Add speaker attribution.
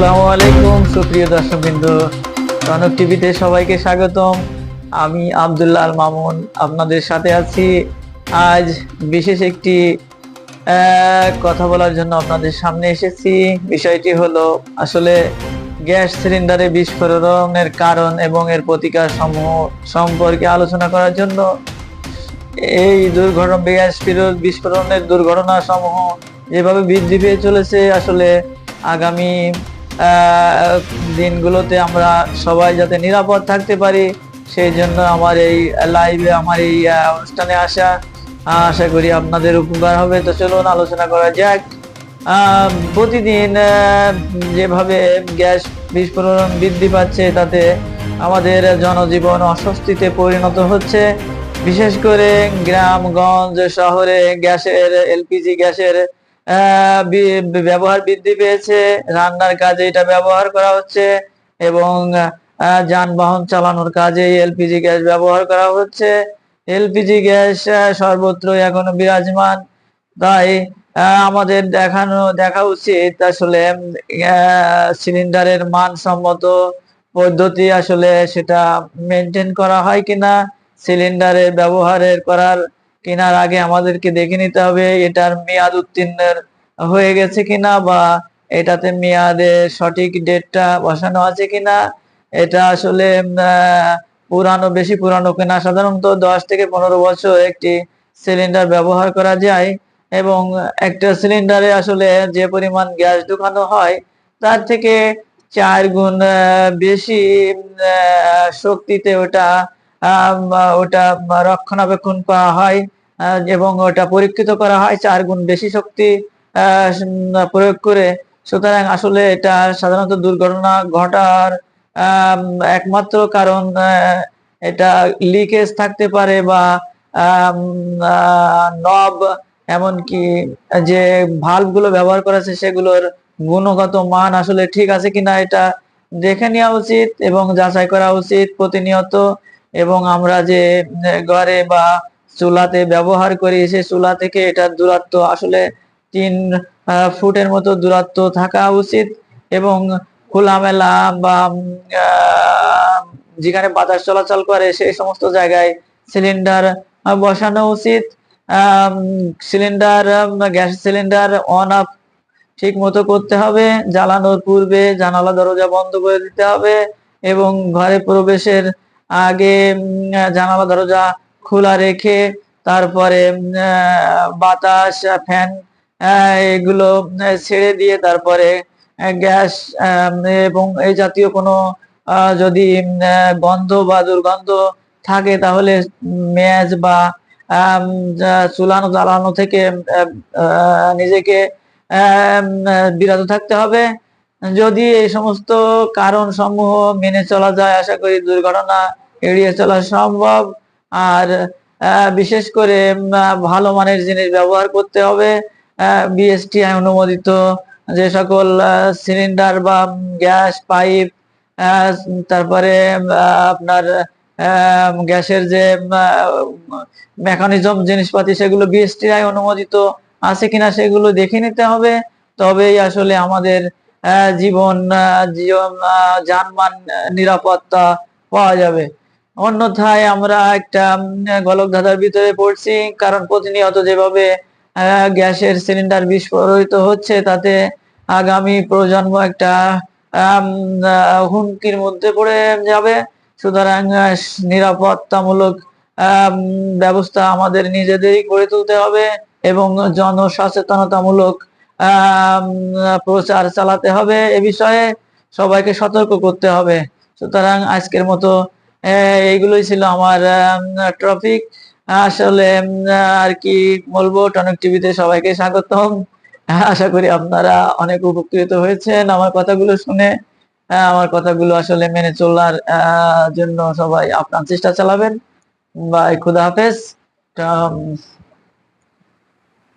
Speaker 1: আসসালামু আলাইকুম সুপ্রিয় দর্শকবৃন্দ, কনক টিভিতে সবাইকে স্বাগতম। আমি আব্দুল্লাহ আল মামুন আপনাদের সাথে আছি। আজ বিশেষ একটি কথা বলার জন্য আপনাদের সামনে এসেছি। বিষয়টি হলো আসলে গ্যাস সিলিন্ডারে বিস্ফোরণের কারণ এবং এর প্রতিকার সমূহ সম্পর্কে আলোচনা করার জন্য। এই গ্যাস বিস্ফোরণের দুর্ঘটনা সমূহ যেভাবে বৃদ্ধি পেয়ে চলেছে, আসলে আগামী দিনগুলোতে আমরা সবাই যাতে নিরাপদ থাকতে পারি, সেই জন্য আমার এই লাইভে, আমার এই অনুষ্ঠানে আসা। আশা করি আপনাদের উপকার হবে। তো চলুন আলোচনা করা যাক। প্রতিদিন যেভাবে গ্যাস বিস্ফোরণ বৃদ্ধি পাচ্ছে, তাতে আমাদের জনজীবন অস্বস্তিতে পরিণত হচ্ছে। বিশেষ করে গ্রামগঞ্জ শহরে এলপিজি গ্যাসের ব্যবহার বৃদ্ধি পেয়েছে। রান্নার কাজে এটা ব্যবহার করা হচ্ছে এবং যানবাহন চালানোর কাজে এলপিজি গ্যাস ব্যবহার করা হচ্ছে। এলপিজি গ্যাস সর্বত্র এখনো বিরাজমান। তাই আমাদের দেখা উচিত আসলে সিলিন্ডারের মানসম্মত পদ্ধতি আসলে সেটা মেনটেন করা হয় কিনা। সিলিন্ডারের কেনার আগে আমাদেরকে দেখে নিতে হবে এটার মেয়াদ উত্তীর্ণের হয়ে গেছে কিনা, বা এটাতে মেয়াদে সঠিক ডেটটা বসানো আছে কিনা। এটা আসলে বেশি পুরানো কিনা। সাধারণত 10 থেকে 15 বছর একটি সিলিন্ডার ব্যবহার করা যায় এবং একটা সিলিন্ডারে আসলে যে পরিমাণ গ্যাস ঢুকানো হয়, তার থেকে 4 গুণ বেশি শক্তিতে ওটা রক্ষণাবেক্ষণ করা হয় এবং ওটা পরীক্ষিত করা হয় 4 গুণ বেশি শক্তি প্রয়োগ করে। সুতরাং আসলে এটা সাধারণত দুর্ঘটনা ঘটার একমাত্র কারণ এটা লিকেজ থাকতে পারে, বা নব, এমনকি যে ভাল্ব গুলো ব্যবহার করা আছে সেগুলোর গুণগত মান আসলে ঠিক আছে কিনা, এটা দেখে নেওয়া উচিত এবং যাচাই করা উচিত প্রতিনিয়ত। এবং আমরা যে ঘরে বা চুলাতে ব্যবহার করি, সে চুলা থেকে এটার দূরত্ব আসলে 3 ফুটের মতো দূরত্ব থাকা উচিত এবং খোলামেলা বা যেখানে বাতাস চলাচল করে সেই সমস্ত জায়গায় সিলিন্ডার বসানো উচিত। গ্যাস সিলিন্ডার অন অফ ঠিক মতো করতে হবে। জ্বালানোর পূর্বে জানালা দরজা বন্ধ করে দিতে হবে এবং ঘরে প্রবেশের আগে জানালা দরজা খোলা রেখে তারপরে বাতাস, ফ্যান এগুলো ছেড়ে দিয়ে তারপরে গ্যাস এবং এই জাতীয় কোনো যদি গন্ধ বা দুর্গন্ধ থাকে, তাহলে মেয়াজ বা জ্বালানো থেকে নিজেকে বিরত থাকতে হবে। যদি এই সমস্ত কারণ সমূহ মেনে চলা যায়, আশা করি দুর্ঘটনা এড়িয়ে চলা সম্ভব। আর বিশেষ করে ভালো মানের জিনিস ব্যবহার করতে হবে। বিএসটিআই অনুমোদিত যে সকল সিলিন্ডার বা গ্যাস পাইপ, তারপরে আপনার গ্যাসের যে মেকানিজম জিনিসপাতি, সেগুলো বিএসটিআই অনুমোদিত আছে কিনা সেগুলো দেখে নিতে হবে। তবেই আসলে আমাদের জীবন যানবাহন নিরাপত্তা পাওয়া যাবে। অন্যথায় আমরা একটা গোলকধাঁধার ভিতরে পড়ছি, কারণ প্রতিনিয়ত যেভাবে গ্যাসের সিলিন্ডার বিস্ফোরিত হচ্ছে, তাতে আগামী প্রজন্ম একটা হুমকির মধ্যে পড়ে যাবে। সুতরাং নিরাপত্তামূলক ব্যবস্থা আমাদের নিজেদেরই করে তুলতে হবে এবং জনসচেতনতামূলক প্রচার চালাতে হবে। এ বিষয়ে সবাইকে সতর্ক করতে হবে। সুতরাং আজকের মতো এইগুলোই ছিল আমার টপিক। আসলে আর কি বলবো, টনক টিভিতে সবাইকে স্বাগতম। আশা করি আপনারা অনেক উপকৃত হয়েছেন আমার কথাগুলো শুনে। আমার কথাগুলো আসলে মেনে চলার জন্য সবাই আপনার চেষ্টা চালাবেন। বাই, খুদা হাফেজ।